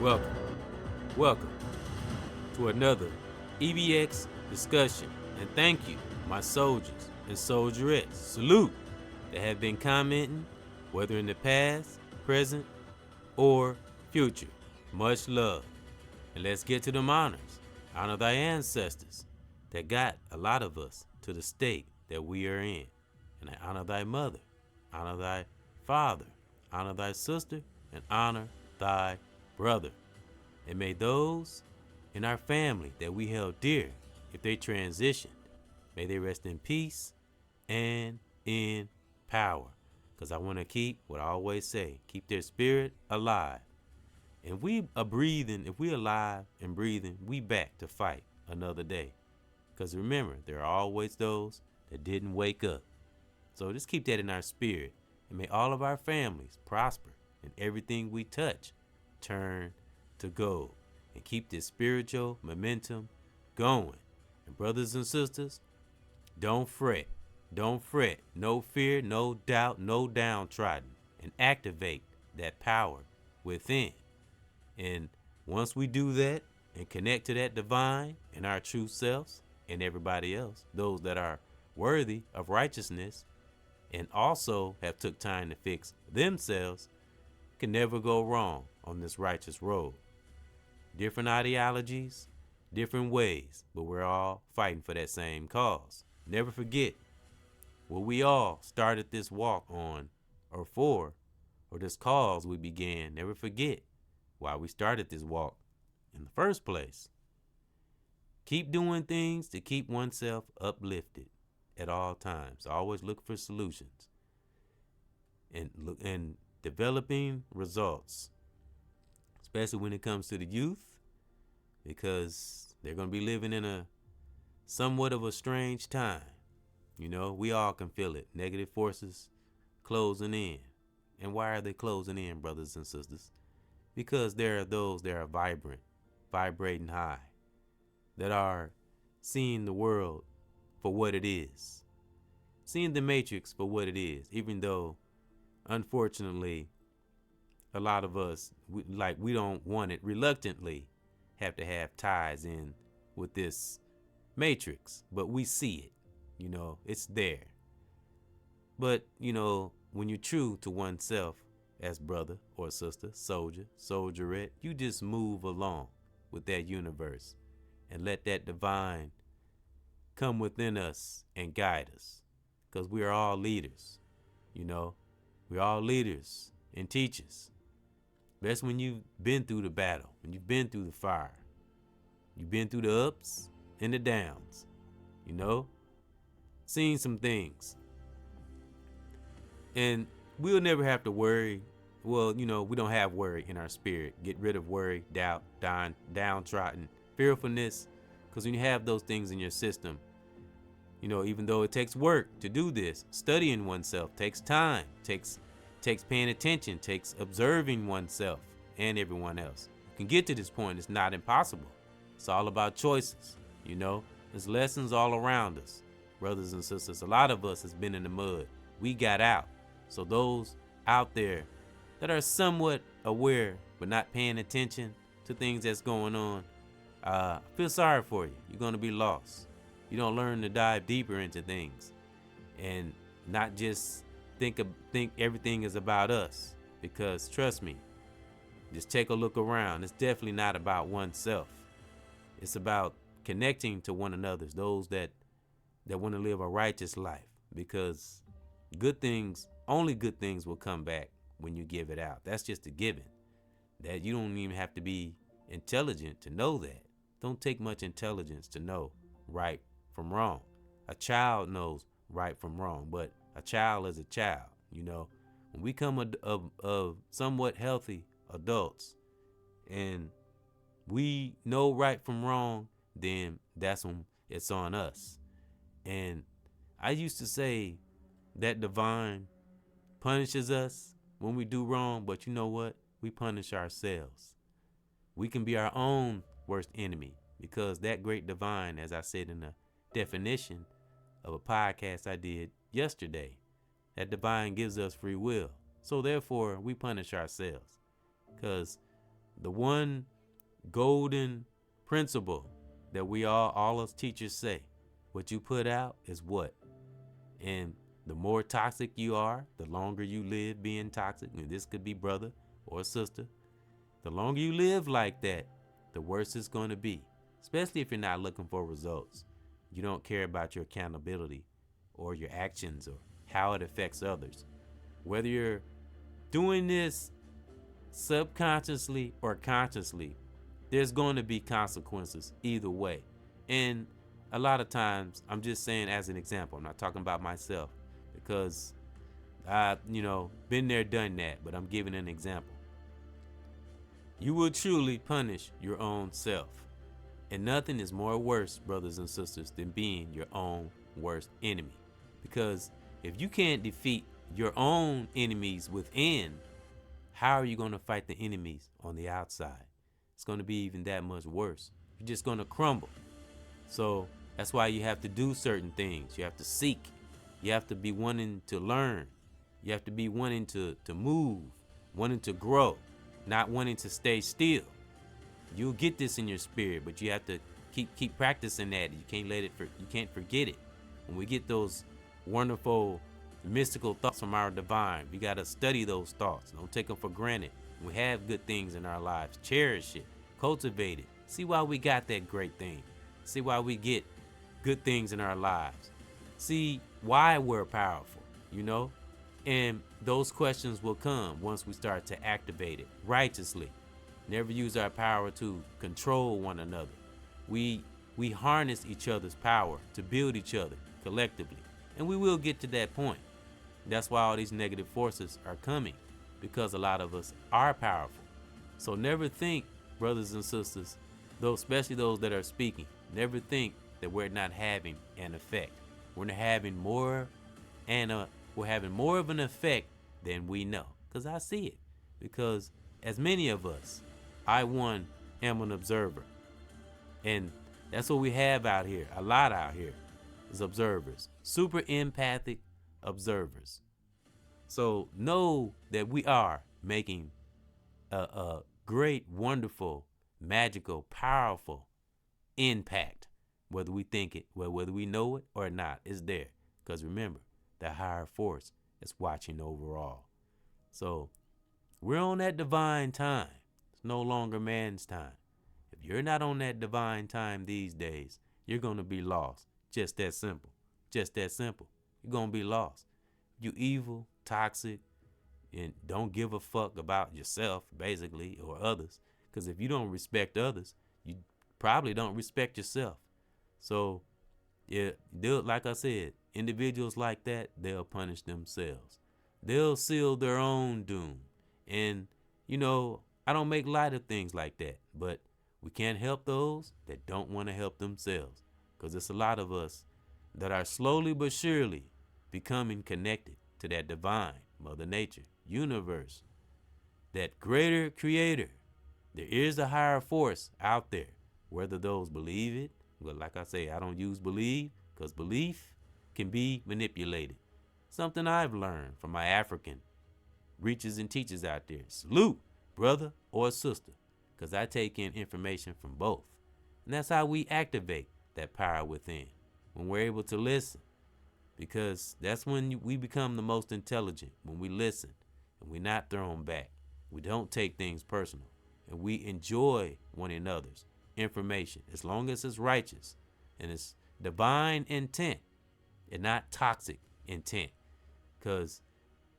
Welcome, welcome to another EBX discussion. And thank you, my soldiers and soldierettes, salute, that have been commenting, whether in the past, present, or future. Much love. And let's get to them honors. Honor thy ancestors that got a lot of us to the state that we are in. And I honor thy mother, honor thy father, honor thy sister, and honor thy brother. And may those in our family that we held dear, if they transitioned, may they rest in peace and in power. Because I want to keep what I always say, keep their spirit alive. And we are breathing, if we alive and breathing, we back to fight another day. Because remember, there are always those that didn't wake up. So just keep that in our spirit. And may all of our families prosper and everything we touch turn to gold. And keep this spiritual momentum going. And brothers and sisters, don't fret. Don't fret. No fear, no doubt, no downtrodden. And activate that power within. And once we do that and connect to that divine and our true selves and everybody else, those that are worthy of righteousness and also have took time to fix themselves, can never go wrong on this righteous road. Different ideologies, different ways, but we're all fighting for that same cause. Never forget what we all started this walk on or for, or this cause we began. Never forget why we started this walk in the first place. Keep doing things to keep oneself uplifted at all times. Always look for solutions and developing results, especially when it comes to the youth, because they're going to be living in a somewhat of a strange time. You know, we all can feel it. Negative forces closing in. And why are they closing in, brothers and sisters? Because there are those that are vibrant, vibrating high, that are seeing the world for what it is, seeing the matrix for what it is, even though, unfortunately, a lot of us, we don't want it, reluctantly have to have ties in with this matrix, but we see it, it's there. But, when you're true to oneself, as brother or sister, soldier, soldierette, you just move along with that universe and let that divine come within us and guide us. Because we are all leaders, we're all leaders and teachers. That's when you've been through the battle, when you've been through the fire, you've been through the ups and the downs, seen some things. And we'll never have to worry. Well, we don't have worry in our spirit. Get rid of worry, doubt, downtrodden, fearfulness. Because when you have those things in your system, even though it takes work to do this, studying oneself takes time, takes paying attention, takes observing oneself and everyone else. You can get to this point. It's not impossible. It's all about choices. There's lessons all around us, brothers and sisters. A lot of us has been in the mud. We got out. So those out there that are somewhat aware but not paying attention to things that's going on, I feel sorry for you. You're going to be lost. You don't learn to dive deeper into things and not just think everything is about us. Because trust me, just take a look around. It's definitely not about oneself. It's about connecting to one another, those that want to live a righteous life. Because only good things will come back when you give it out. That's just a given. That you don't even have to be intelligent to know that. Don't take much intelligence to know right from wrong. A child knows right from wrong, but a child is a child. When we come of somewhat healthy adults and we know right from wrong, then that's when it's on us. And I used to say that divine punishes us when we do wrong, but you know what? We punish ourselves. We can be our own worst enemy because that great divine, as I said in the definition of a podcast I did yesterday, that divine gives us free will. So therefore, we punish ourselves because the one golden principle that we all us teachers say, what you put out is what. And the more toxic you are, the longer you live being toxic, and this could be brother or sister, the longer you live like that, the worse it's going to be, especially if you're not looking for results. You don't care about your accountability or your actions or how it affects others. Whether you're doing this subconsciously or consciously, there's going to be consequences either way. And a lot of times, I'm just saying as an example, I'm not talking about myself because I've, been there, done that, but I'm giving an example. You will truly punish your own self. And nothing is more worse, brothers and sisters, than being your own worst enemy. Because if you can't defeat your own enemies within, how are you going to fight the enemies on the outside? It's going to be even that much worse. You're just going to crumble. So that's why you have to do certain things. You have to seek. You have to be wanting to learn. You have to be wanting to move, wanting to grow, not wanting to stay still. You'll get this in your spirit, but you have to keep practicing that. You can't you can't forget it. When we get those wonderful mystical thoughts from our divine, we got to study those thoughts. Don't take them for granted. We have good things in our lives. Cherish it, cultivate it. See why we got that great thing. See why we get good things in our lives. See why we're powerful, And those questions will come once we start to activate it righteously. Never use our power to control one another. We harness each other's power to build each other collectively. And we will get to that point. That's why all these negative forces are coming, because a lot of us are powerful. So never think, brothers and sisters, especially those that are speaking, never think that we're not having an effect. We're having more of an effect than we know. Because I see it. Because as many of us, I am an observer. And that's what we have out here. A lot out here is observers. Super empathic observers. So know that we are making a great, wonderful, magical, powerful impact. Whether we think it, whether we know it or not, it's there. Because remember, the higher force is watching over all. So we're on that divine time. It's no longer man's time. If you're not on that divine time these days, you're going to be lost. Just that simple. Just that simple. You're going to be lost. You evil, toxic, and don't give a fuck about yourself, basically, or others. Because if you don't respect others, you probably don't respect yourself. So, yeah, like I said, individuals like that, they'll punish themselves. They'll seal their own doom. And, I don't make light of things like that, but we can't help those that don't want to help themselves, because it's a lot of us that are slowly but surely becoming connected to that divine Mother Nature, universe, that greater creator. There is a higher force out there, whether those believe it. Well, like I say, I don't use believe, because belief can be manipulated. Something I've learned from my African reachers and teachers out there. Salute, brother or sister, because I take in information from both. And that's how we activate that power within, when we're able to listen. Because that's when we become the most intelligent, when we listen and we're not thrown back. We don't take things personal, and we enjoy one another's information as long as it's righteous and it's divine intent and not toxic intent. Because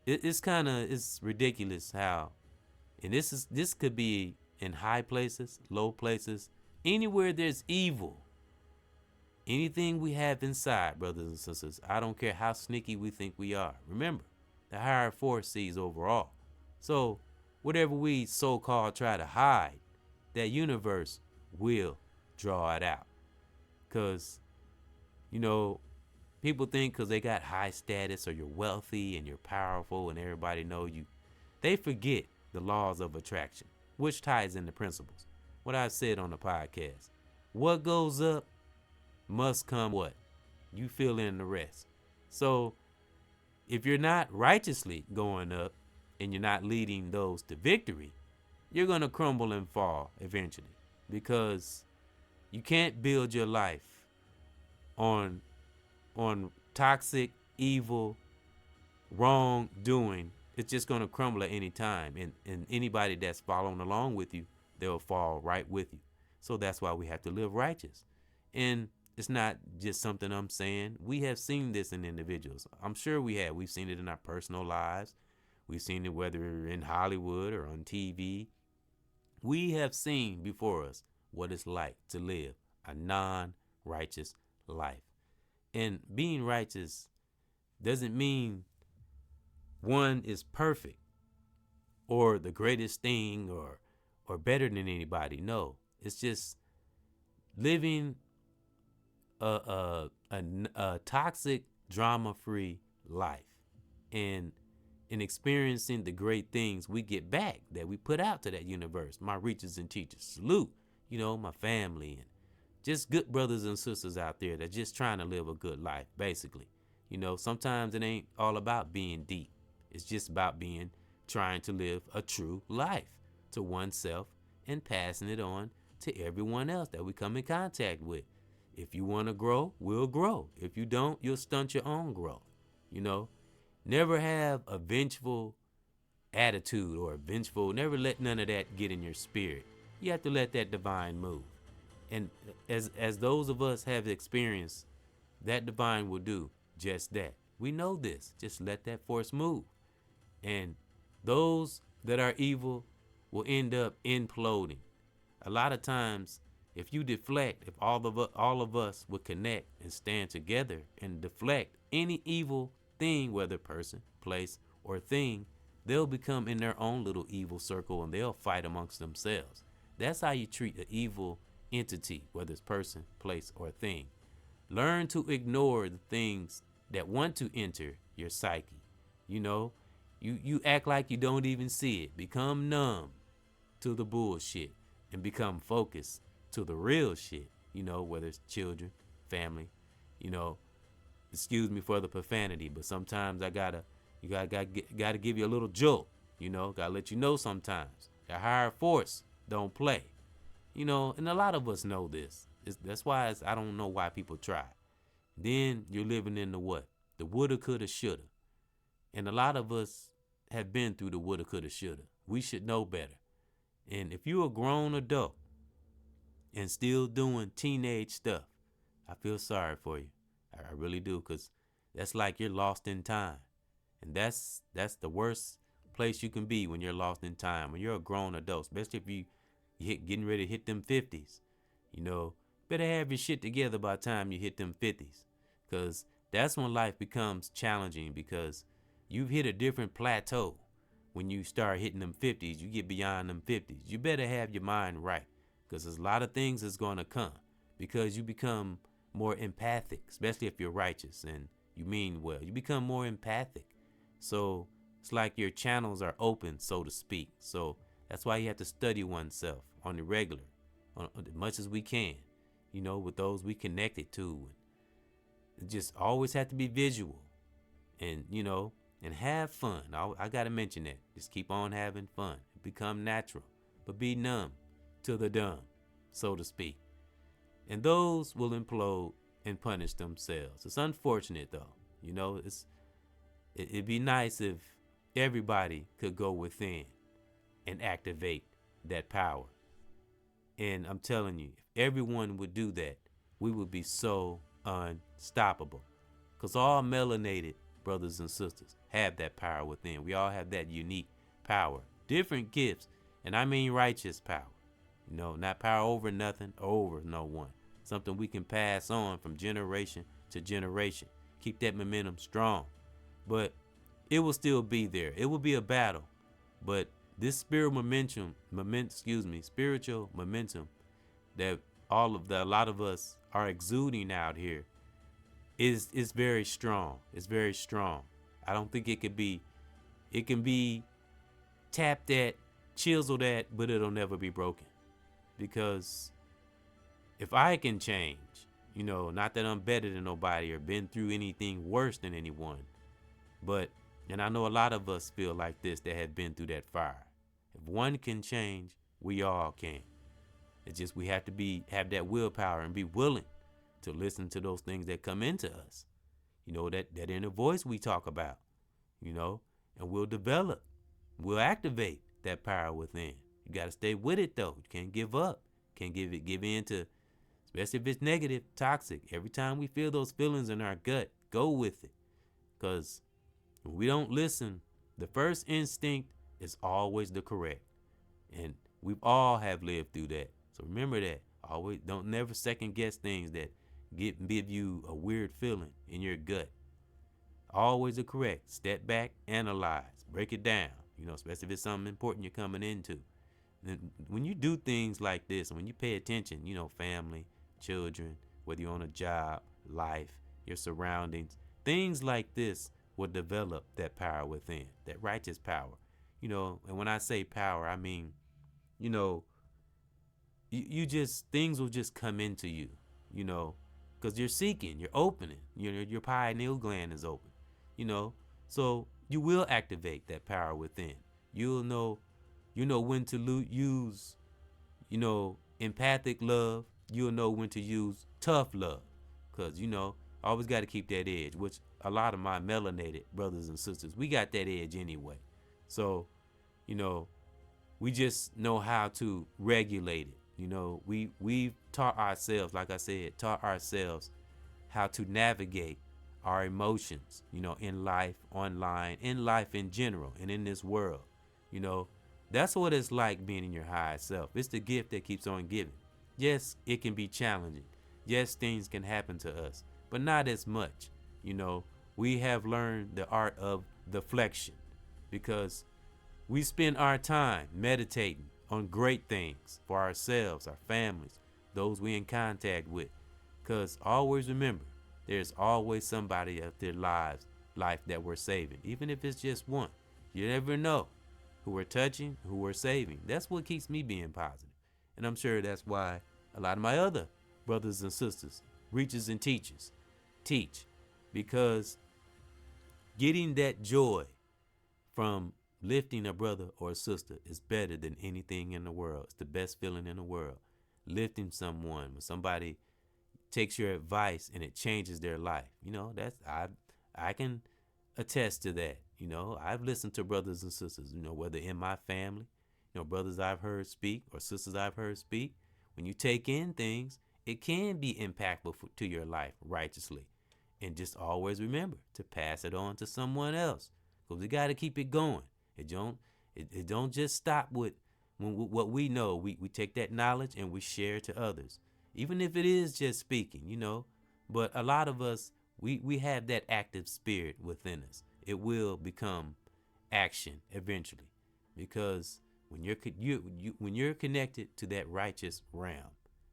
it's ridiculous how, and this could be in high places, low places, anywhere there's evil. Anything we have inside, brothers and sisters, I don't care how sneaky we think we are. Remember, the higher force sees overall. So whatever we so-called try to hide, that universe will draw it out. Because, people think because they got high status, or you're wealthy and you're powerful and everybody know you, they forget the laws of attraction, which ties into principles. What I said on the podcast, what goes up must come what? You fill in the rest. So if you're not righteously going up and you're not leading those to victory, you're going to crumble and fall eventually, because you can't build your life on toxic, evil, wrongdoing. It's just going to crumble at any time. And anybody that's following along with you, they'll fall right with you. So that's why we have to live righteous. And it's not just something I'm saying. We have seen this in individuals. I'm sure we have. We've seen it in our personal lives. We've seen it whether in Hollywood or on TV. We have seen before us what it's like to live a non-righteous life. And being righteous doesn't mean one is perfect or the greatest thing or better than anybody. No, it's just living a toxic, drama-free life, and experiencing the great things we get back that we put out to that universe. My reachers and teachers, salute, my family, and just good brothers and sisters out there that just trying to live a good life, basically. Sometimes it ain't all about being deep. It's just about trying to live a true life to oneself and passing it on to everyone else that we come in contact with. If you want to grow, we'll grow. If you don't, you'll stunt your own growth. Never have a vengeful attitude or never let none of that get in your spirit. You have to let that divine move. And as those of us have experienced, that divine will do just that. We know this. Just let that force move. And those that are evil will end up imploding. A lot of times, if you deflect, if all of us would connect and stand together and deflect any evil thing, whether person, place, or thing, they'll become in their own little evil circle and they'll fight amongst themselves. That's how you treat an evil entity, whether it's person, place, or thing. Learn to ignore the things that want to enter your psyche. You act like you don't even see it. Become numb to the bullshit and become focused to the real shit. Whether it's children, family, excuse me for the profanity, but sometimes I gotta give you a little jolt. Gotta let you know sometimes the higher force don't play. And a lot of us know this. That's why I don't know why people try. Then you're living in the what? The woulda, coulda, shoulda. And a lot of us have been through the woulda, coulda, shoulda. We should know better. And if you're a grown adult and still doing teenage stuff, I feel sorry for you. I really do, because that's like you're lost in time. And that's the worst place you can be when you're lost in time, when you're a grown adult, especially if you getting ready to hit them 50s. Better have your shit together by the time you hit them 50s, because that's when life becomes challenging, because you've hit a different plateau. When you start hitting them 50s, you get beyond them 50s. You better have your mind right, because there's a lot of things that's going to come, because you become more empathic, especially if you're righteous and you mean well. You become more empathic. So it's like your channels are open, so to speak. So that's why you have to study oneself on the regular, as much as we can, with those we connected to. And just always have to be visual and, and have fun. I got to mention that. Just keep on having fun. Become natural, but be numb to the dumb, so to speak. And those will implode and punish themselves. It's unfortunate, though. It'd be nice if everybody could go within and activate that power. And I'm telling you, if everyone would do that, we would be so unstoppable. Because all melanated brothers and sisters have that power within. We all have that unique power. Different gifts, and I mean righteous power. Not power over nothing or over no one. Something we can pass on from generation to generation. Keep that momentum strong. But it will still be there. It will be a battle. But this spiritual momentum that a lot of us are exuding out here is very strong. It's very strong. I don't think it can be tapped at, chiseled at, but it'll never be broken. Because if I can change, not that I'm better than nobody or been through anything worse than anyone, and I know a lot of us feel like this that have been through that fire. If one can change, we all can. It's just we have to have that willpower and be willing to listen to those things that come into us. That inner voice we talk about, and we'll develop, we'll activate that power within. You got to stay with it though. You can't give up. Can't give in to, especially if it's negative, toxic. Every time we feel those feelings in our gut, go with it. Because when we don't listen, the first instinct is always the correct. And we all have lived through that. So remember that. Always don't never second guess things that give you a weird feeling in your gut. Always the correct. Step back, analyze, break it down. Especially if it's something important you're coming into. And when you do things like this, when you pay attention, family, children, whether you're on a job, life, your surroundings, things like this will develop that power within, that righteous power. And when I say power, I mean, you just, things will just come into you, because you're seeking, you're opening, your pineal gland is open, so you will activate that power within. You'll know when to use, empathic love. You'll know when to use tough love, because, always got to keep that edge, which a lot of my melanated brothers and sisters, we got that edge anyway. So, we just know how to regulate it. We've taught ourselves, like I said, how to navigate our emotions, in life, online, in life in general, and in this world. That's what it's like being in your higher self. It's the gift that keeps on giving. Yes, it can be challenging. Yes, things can happen to us, but not as much. We have learned the art of deflection because we spend our time meditating on great things for ourselves, our families, those we in contact with. Because always remember, there's always somebody at their life that we're saving, even if it's just one. You never know who we're touching, who we're saving. That's what keeps me being positive. And I'm sure that's why a lot of my other brothers and sisters, reachers and teachers, teach. Because getting that joy from lifting a brother or a sister is better than anything in the world. It's the best feeling in the world. Lifting someone, when somebody takes your advice and it changes their life. I can attest to that. I've listened to brothers and sisters, whether in my family, brothers I've heard speak or sisters I've heard speak. When you take in things, it can be impactful to your life righteously. And just always remember to pass it on to someone else, because we got to keep it going. It don't just stop with what we know. We take that knowledge and we share it to others, even if it is just speaking, But a lot of us, we have that active spirit within us. It will become action eventually, because when you're connected to that righteous realm,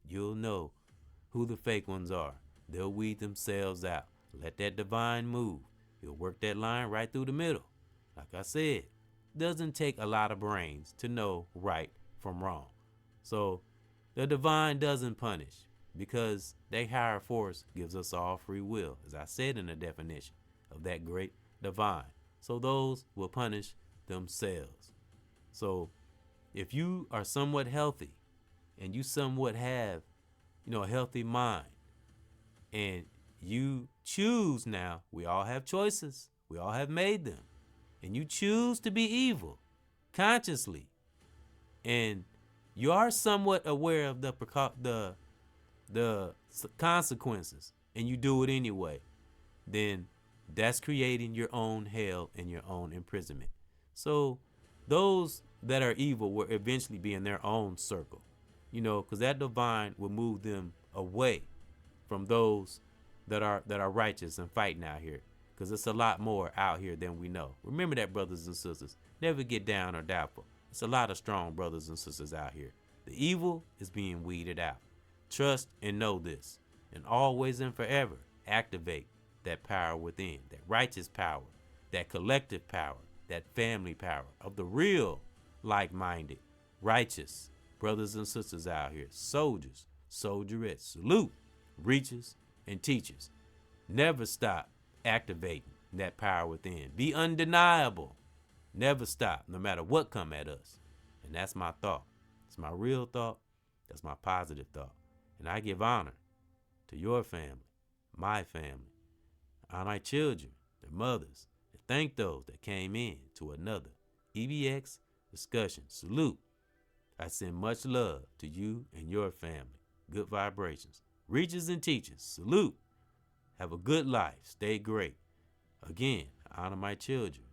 you'll know who the fake ones are. They'll weed themselves out. Let that divine move. He'll work that line right through the middle. Like I said, doesn't take a lot of brains to know right from wrong. So the divine doesn't punish, because their higher force gives us all free will, as I said in the definition of that great divine. So those will punish themselves. So if you are somewhat healthy and you somewhat have, a healthy mind, and you choose now, we all have choices. We all have made them. And you choose to be evil consciously, and you are somewhat aware of the consequences, and you do it anyway, then that's creating your own hell and your own imprisonment. So those that are evil will eventually be in their own circle, because that divine will move them away from those that are righteous and fighting out here, because it's a lot more out here than we know. Remember that, brothers and sisters. Never get down or doubtful. It's a lot of strong brothers and sisters out here. The evil is being weeded out. Trust and know this, and always and forever activate that power within, that righteous power, that collective power, that family power of the real like-minded, righteous brothers and sisters out here, soldiers, soldierettes. Salute, reachers and teachers. Never stop activating that power within. Be undeniable. Never stop, no matter what come at us. And that's my thought. It's my real thought. That's my positive thought. And I give honor to your family, my family, my children, their mothers, and thank those that came in to another EBX discussion. Salute. I send much love to you and your family. Good vibrations. Reachers and teachers, salute. Have a good life. Stay great. Again, I honor my children,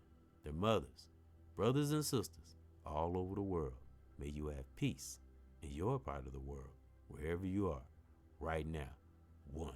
their mothers, brothers and sisters all over the world. May you have peace in your part of the world, wherever you are, right now. One.